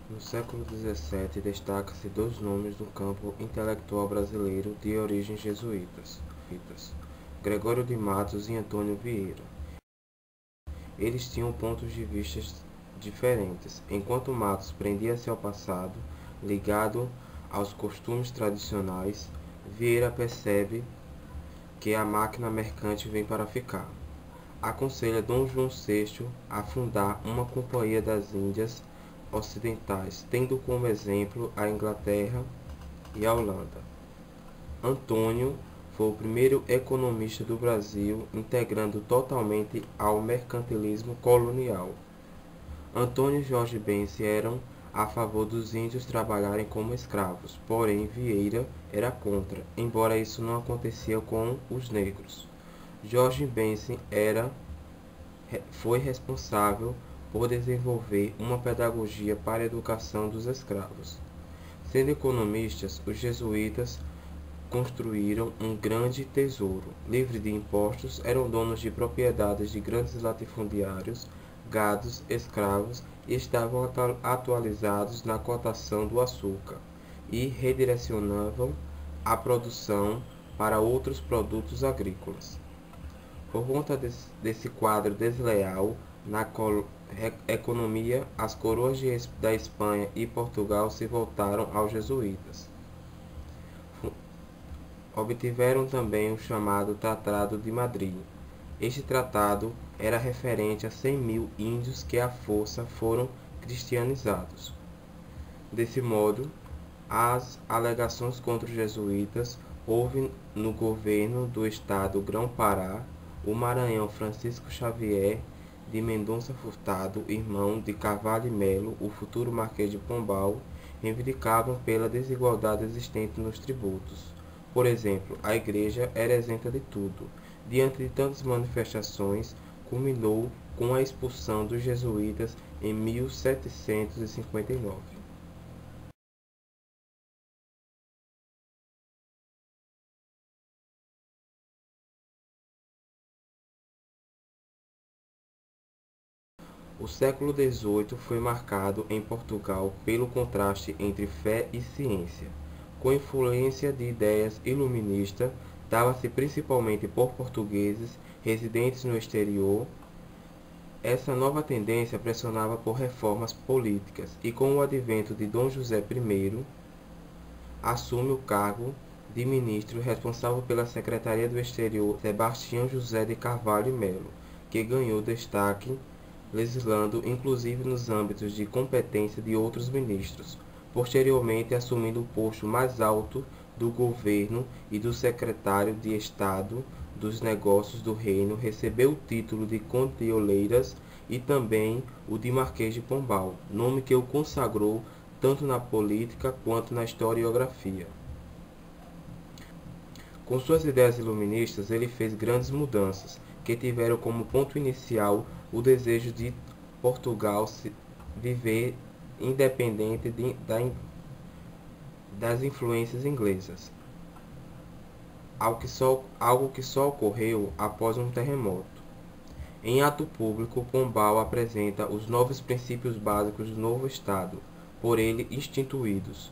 No século XVII, destaca-se dois nomes do campo intelectual brasileiro de origens jesuítas: Gregório de Matos e Antônio Vieira. Eles tinham pontos de vista diferentes. Enquanto Matos prendia-se ao passado, ligado aos costumes tradicionais, Vieira percebe que a máquina mercante vem para ficar. Aconselha Dom João VI a fundar uma Companhia das Índias Ocidentais, tendo como exemplo a Inglaterra e a Holanda. Antônio foi o primeiro economista do Brasil integrando totalmente ao mercantilismo colonial. Antônio e Jorge Benci eram a favor dos índios trabalharem como escravos, porém Vieira era contra, embora isso não acontecia com os negros. Jorge Benci foi responsável por desenvolver uma pedagogia para a educação dos escravos. Sendo economistas, os jesuítas construíram um grande tesouro. Livre de impostos, eram donos de propriedades de grandes latifundiários, gados, escravos e estavam atualizados na cotação do açúcar e redirecionavam a produção para outros produtos agrícolas. Por conta desse quadro desleal na economia, as coroas da Espanha e Portugal se voltaram aos jesuítas. Obtiveram também o chamado Tratado de Madrid. Este tratado era referente a 100.000 índios que à força foram cristianizados. Desse modo, as alegações contra os jesuítas houve no governo do estado Grão-Pará, o Maranhão. Francisco Xavier de Mendonça Furtado, irmão de Carvalho e Melo, o futuro Marquês de Pombal, reivindicavam pela desigualdade existente nos tributos. Por exemplo, a igreja era isenta de tudo. Diante de tantas manifestações, culminou com a expulsão dos jesuítas em 1759. O século XVIII foi marcado em Portugal pelo contraste entre fé e ciência. Com influência de ideias iluministas, dava-se principalmente por portugueses residentes no exterior. Essa nova tendência pressionava por reformas políticas e, com o advento de Dom José I, assume o cargo de ministro responsável pela Secretaria do Exterior Sebastião José de Carvalho e Melo, que ganhou destaque legislando inclusive nos âmbitos de competência de outros ministros, posteriormente assumindo o posto mais alto do governo e do secretário de Estado dos Negócios do Reino. Recebeu o título de Conde de Oeiras e também o de Marquês de Pombal, nome que o consagrou tanto na política quanto na historiografia. Com suas ideias iluministas, ele fez grandes mudanças, que tiveram como ponto inicial o desejo de Portugal viver independente das influências inglesas, algo que só ocorreu após um terremoto. Em ato público, Pombal apresenta os novos princípios básicos do novo Estado, por ele instituídos.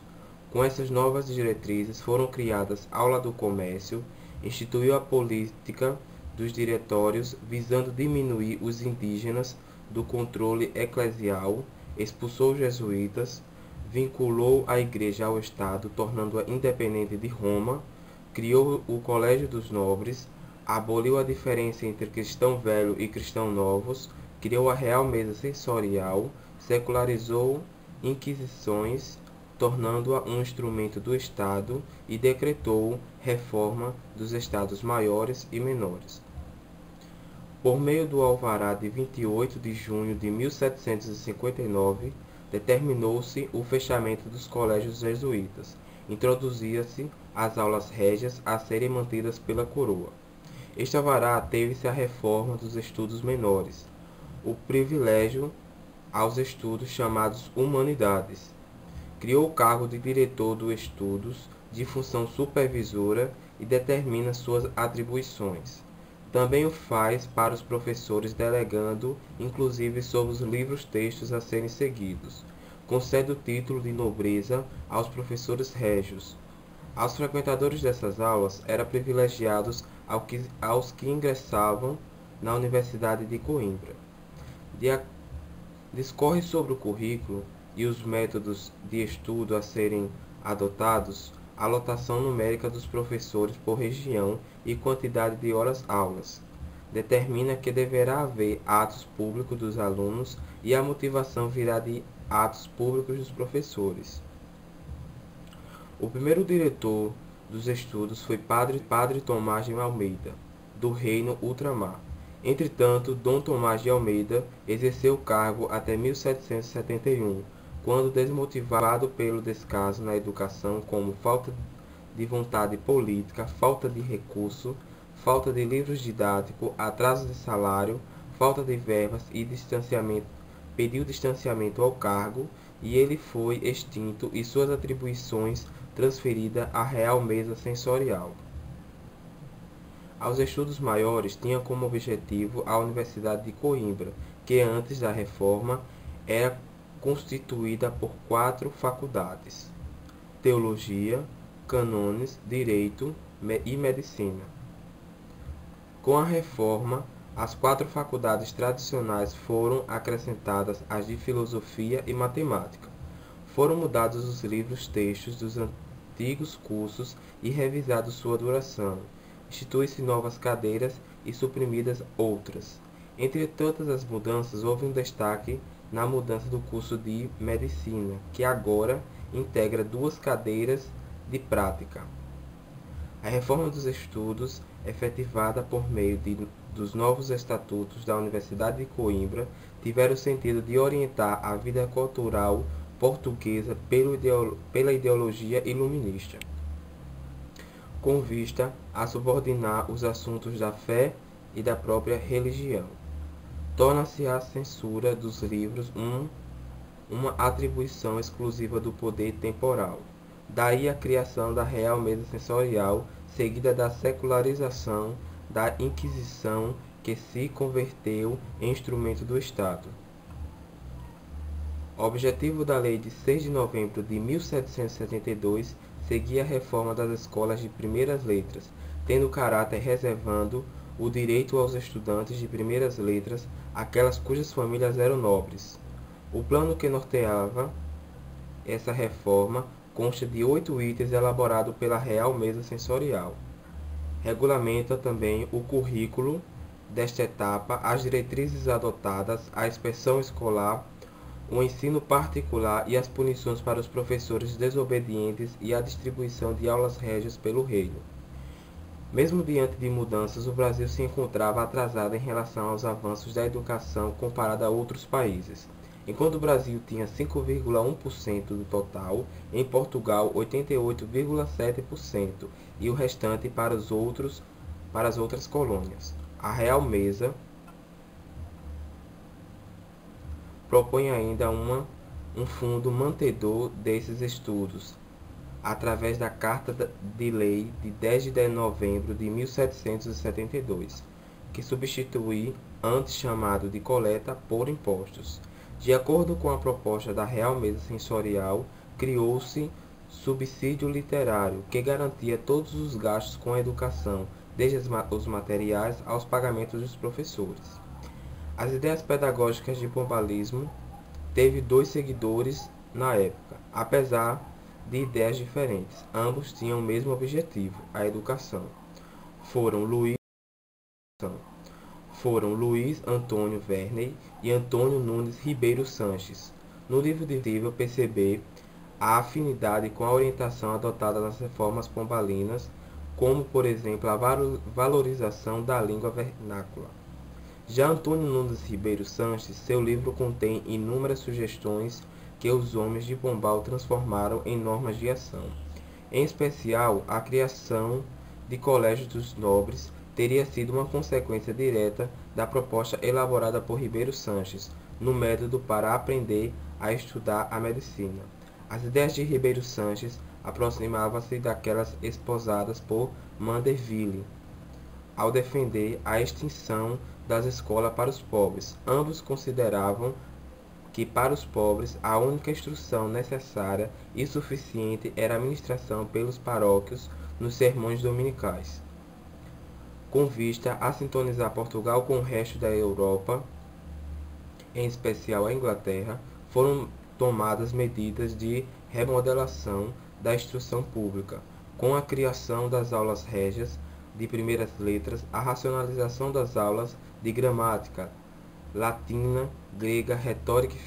Com essas novas diretrizes foram criadas aula do comércio, instituiu a política dos diretórios, visando diminuir os indígenas do controle eclesial, expulsou os jesuítas, vinculou a Igreja ao Estado, tornando-a independente de Roma, criou o Colégio dos Nobres, aboliu a diferença entre cristão velho e cristão novos, criou a Real Mesa Censorial, secularizou inquisições, tornando-a um instrumento do Estado, e decretou reforma dos estados maiores e menores. Por meio do alvará de 28 de junho de 1759, determinou-se o fechamento dos colégios jesuítas. Introduzia-se as aulas régias a serem mantidas pela coroa. Este alvará teve-se a reforma dos estudos menores, o privilégio aos estudos chamados humanidades. Criou o cargo de diretor dos estudos, de função supervisora, e determina suas atribuições. Também o faz para os professores, delegando inclusive sobre os livros textos a serem seguidos. concede o título de nobreza aos professores régios. Aos frequentadores dessas aulas eram privilegiados aos que ingressavam na Universidade de Coimbra. Discorre sobre o currículo e os métodos de estudo a serem adotados, a lotação numérica dos professores por região e quantidade de horas-aulas. Determina que deverá haver atos públicos dos alunos e a motivação virá de atos públicos dos professores. O primeiro diretor dos estudos foi Padre Tomás de Almeida, do Reino Ultramar. Entretanto, Dom Tomás de Almeida exerceu o cargo até 1771, quando, desmotivado pelo descaso na educação como falta de vontade política, falta de recurso, falta de livros didáticos, atraso de salário, falta de verbas e pediu distanciamento ao cargo, e ele foi extinto e suas atribuições transferidas à Real Mesa Censorial. Aos estudos maiores tinha como objetivo a Universidade de Coimbra, que antes da reforma era constituída por 4 faculdades: Teologia, Cânones, Direito e Medicina. Com a reforma, as 4 faculdades tradicionais foram acrescentadas as de Filosofia e Matemática. Foram mudados os livros-textos dos antigos cursos e revisado sua duração. Institui-se novas cadeiras e suprimidas outras. Entre todas as mudanças, houve um destaque na mudança do curso de Medicina, que agora integra 2 cadeiras de prática. A reforma dos estudos, efetivada por meio dos novos estatutos da Universidade de Coimbra, tiveram o sentido de orientar a vida cultural portuguesa pela ideologia iluminista, com vista a subordinar os assuntos da fé e da própria religião. Torna-se a censura dos livros uma atribuição exclusiva do poder temporal. Daí a criação da Real Mesa Censorial, seguida da secularização da Inquisição, que se converteu em instrumento do Estado. O objetivo da Lei de 6 de novembro de 1772 seguia a reforma das escolas de primeiras letras, tendo caráter reservando o direito aos estudantes de primeiras letras, aquelas cujas famílias eram nobres. O plano que norteava essa reforma consta de 8 itens elaborados pela Real Mesa Censorial. Regulamenta também o currículo desta etapa, as diretrizes adotadas, a inspeção escolar, o ensino particular e as punições para os professores desobedientes e a distribuição de aulas régias pelo reino. Mesmo diante de mudanças, o Brasil se encontrava atrasado em relação aos avanços da educação comparado a outros países. Enquanto o Brasil tinha 5,1% do total, em Portugal 88,7% e o restante para as outras colônias. A Real Mesa propõe ainda um fundo mantedor desses estudos, através da Carta de Lei de 10 de novembro de 1772, que substitui antes chamado de coleta por impostos. De acordo com a proposta da Real Mesa Censorial, criou-se subsídio literário, que garantia todos os gastos com a educação, desde os materiais aos pagamentos dos professores. As ideias pedagógicas de pombalismo teve 2 seguidores na época, apesar de ideias diferentes. Ambos tinham o mesmo objetivo, a educação. Foram Luiz Antônio Verney e Antônio Nunes Ribeiro Sanches. No livro é possível perceber a afinidade com a orientação adotada nas reformas pombalinas, como, por exemplo, a valorização da língua vernácula. Já Antônio Nunes Ribeiro Sanches, seu livro contém inúmeras sugestões que os homens de Pombal transformaram em normas de ação. Em especial, a criação de colégios dos nobres teria sido uma consequência direta da proposta elaborada por Ribeiro Sanches no método para aprender a estudar a medicina. As ideias de Ribeiro Sanches aproximavam-se daquelas esposadas por Mandeville, ao defender a extinção das escolas para os pobres. Ambos consideravam que para os pobres a única instrução necessária e suficiente era a ministração pelos paróquios nos sermões dominicais. Com vista a sintonizar Portugal com o resto da Europa, em especial a Inglaterra, foram tomadas medidas de remodelação da instrução pública, com a criação das aulas régias de primeiras letras, a racionalização das aulas de gramática, latina, grega, retórica e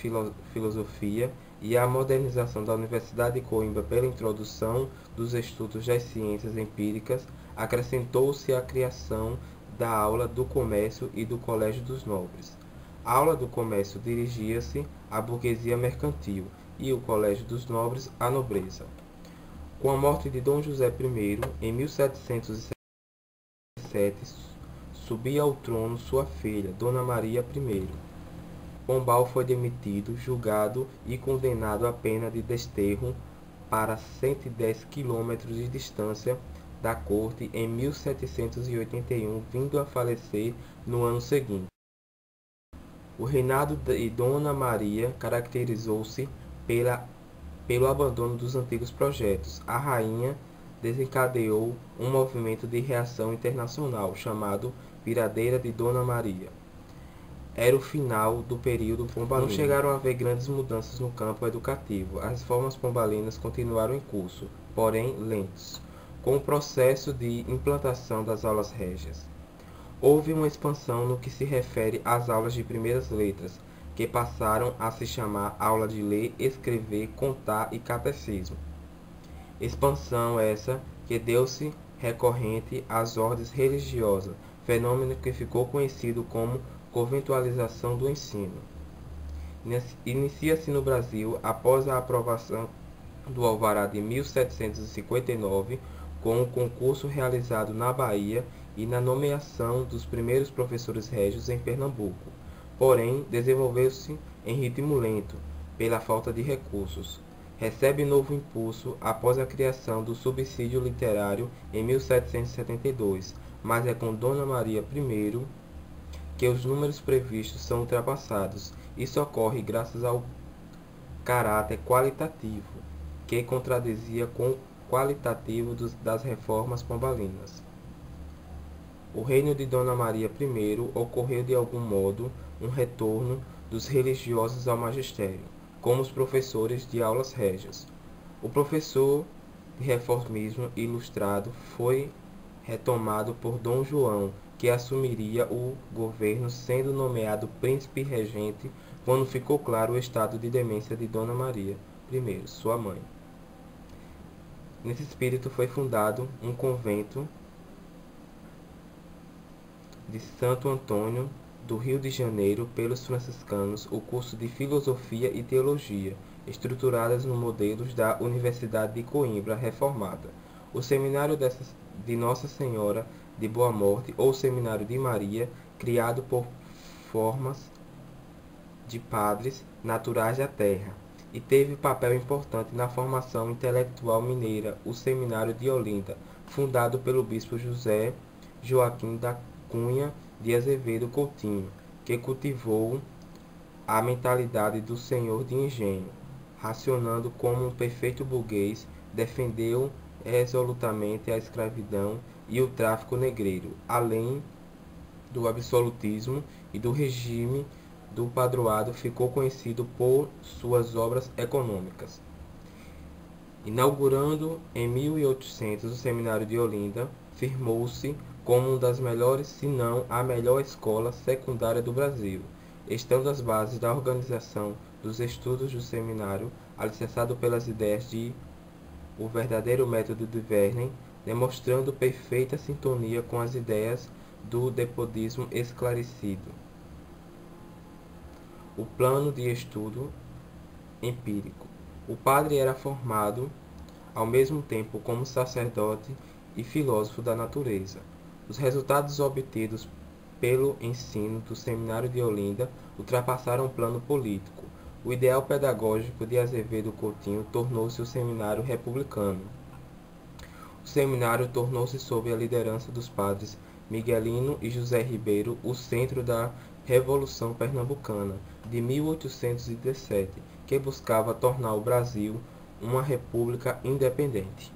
filosofia, e a modernização da Universidade de Coimbra pela introdução dos estudos das ciências empíricas. Acrescentou-se a criação da aula do comércio e do colégio dos nobres. A aula do comércio dirigia-se à burguesia mercantil e o colégio dos nobres à nobreza. Com a morte de Dom José I, em 1707, subia ao trono sua filha, Dona Maria I. Pombal foi demitido, julgado e condenado à pena de desterro para 110 quilômetros de distância da corte em 1781, vindo a falecer no ano seguinte. O reinado de Dona Maria caracterizou-se pelo abandono dos antigos projetos. A rainha desencadeou um movimento de reação internacional, chamado Viradeira de Dona Maria. Era o final do período pombalino. Não chegaram a haver grandes mudanças no campo educativo. As reformas pombalinas continuaram em curso, porém lentos, com o processo de implantação das aulas régias. Houve uma expansão no que se refere às aulas de primeiras letras, que passaram a se chamar aula de ler, escrever, contar e catecismo. Expansão essa que deu-se recorrente às ordens religiosas, fenômeno que ficou conhecido como conventualização do ensino. Inicia-se no Brasil após a aprovação do Alvará de 1759, com o concurso realizado na Bahia e na nomeação dos primeiros professores régios em Pernambuco. Porém, desenvolveu-se em ritmo lento, pela falta de recursos. Recebe novo impulso após a criação do subsídio literário em 1772, mas é com Dona Maria I que os números previstos são ultrapassados. Isso ocorre graças ao caráter qualitativo, que contradizia com o qualitativo das reformas pombalinas. O reino de Dona Maria I ocorreu de algum modo um retorno dos religiosos ao magistério, como os professores de aulas régias. O professor de reformismo ilustrado foi retomado por Dom João, que assumiria o governo sendo nomeado príncipe regente quando ficou claro o estado de demência de Dona Maria I, sua mãe. Nesse espírito foi fundado um convento de Santo Antônio do Rio de Janeiro pelos franciscanos, o curso de Filosofia e Teologia, estruturadas no modelos da Universidade de Coimbra reformada, o Seminário de Nossa Senhora de Boa Morte ou Seminário de Maria, criado por formas de padres naturais da terra, e teve papel importante na formação intelectual mineira, o Seminário de Olinda, fundado pelo bispo José Joaquim da Cunha de Azevedo Coutinho, que cultivou a mentalidade do senhor de engenho, racionando como um perfeito burguês, defendeu resolutamente a escravidão e o tráfico negreiro, além do absolutismo e do regime do padroado. Ficou conhecido por suas obras econômicas. Inaugurando em 1800 o Seminário de Olinda, firmou-se como uma das melhores, se não a melhor escola secundária do Brasil, estando as bases da organização dos estudos do seminário, alicerçado pelas ideias de O Verdadeiro Método de Verne, demonstrando perfeita sintonia com as ideias do Deputismo esclarecido. O plano de estudo empírico. O padre era formado ao mesmo tempo como sacerdote e filósofo da natureza. Os resultados obtidos pelo ensino do Seminário de Olinda ultrapassaram o plano político. O ideal pedagógico de Azevedo Coutinho tornou-se o seminário republicano. O seminário tornou-se, sob a liderança dos padres Miguelino e José Ribeiro, o centro da Revolução Pernambucana de 1817, que buscava tornar o Brasil uma república independente.